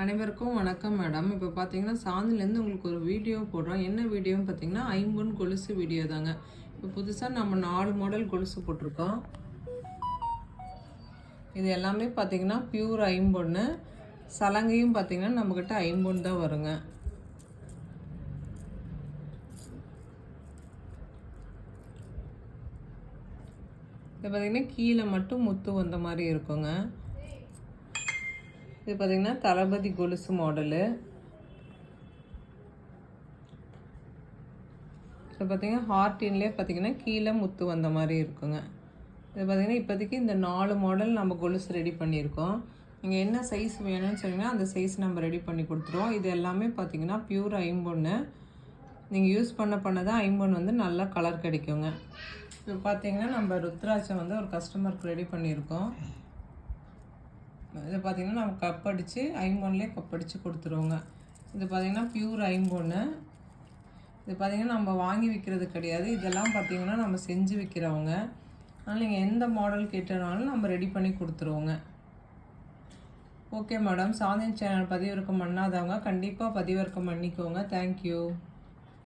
அனைவருக்கும் வணக்கம் மேடம். இப்போ பார்த்தீங்கன்னா சாந்திலேருந்து உங்களுக்கு ஒரு வீடியோ போடுறோம். என்ன வீடியோன்னு பார்த்தீங்கன்னா ஐம்பொன் கொலுசு வீடியோ தாங்க. இப்போ புதுசாக நம்ம 4 மாடல் கொலுசு போட்டிருக்கோம். இது எல்லாமே பார்த்தீங்கன்னா பியூர் ஐம்பொன்னு. சலங்கையும் பார்த்தீங்கன்னா நம்மக்கிட்ட ஐம்பொன் தான் வருங்க. இது பார்த்தீங்கன்னா கீழே மட்டும் முத்து வந்த மாதிரி இருக்குங்க. இது பார்த்தீங்கன்னா தளபதி கொலுசு மாடலு. இது பார்த்தீங்கன்னா ஹார்டின்லேயே பார்த்தீங்கன்னா கீழே முத்து வந்த மாதிரி இருக்குங்க. இது பார்த்தீங்கன்னா இப்போதைக்கு இந்த 4 மாடல் நம்ம கொலுசு ரெடி பண்ணியிருக்கோம். நீங்கள் என்ன சைஸ் வேணும்னு சொன்னீங்கன்னா அந்த சைஸ் நம்ம ரெடி பண்ணி கொடுத்துருவோம். இது எல்லாமே பார்த்தீங்கன்னா பியூர் ஐம்பொன்னு. நீங்கள் யூஸ் பண்ண தான் ஐம்பொன் வந்து நல்லா கலர் கிடைக்குங்க. இப்போ பார்த்தீங்கன்னா நம்ம ருத்ராட்சம் வந்து ஒரு கஸ்டமருக்கு ரெடி பண்ணியிருக்கோம். இது பார்த்திங்கன்னா நம்ம கப் அடித்து ஐம்பொன்லேயே கப் அடித்து கொடுத்துருவோங்க. இது பார்த்திங்கன்னா பியூர் ஐம்பொன்னு. இது பார்த்திங்கன்னா நம்ம வாங்கி விற்கிறது கிடையாது. இதெல்லாம் பார்த்திங்கன்னா நம்ம செஞ்சு விற்கிறவங்க. அதனால் நீங்கள் எந்த மாடல் கேட்டனாலும் நம்ம ரெடி பண்ணி கொடுத்துருவோங்க. Okay madam. சாந்தி சேனல் பதிவிறக்கம் பண்ணாதவங்க கண்டிப்பாக பதிவிறக்கம் பண்ணிக்கோங்க. தேங்க்யூ.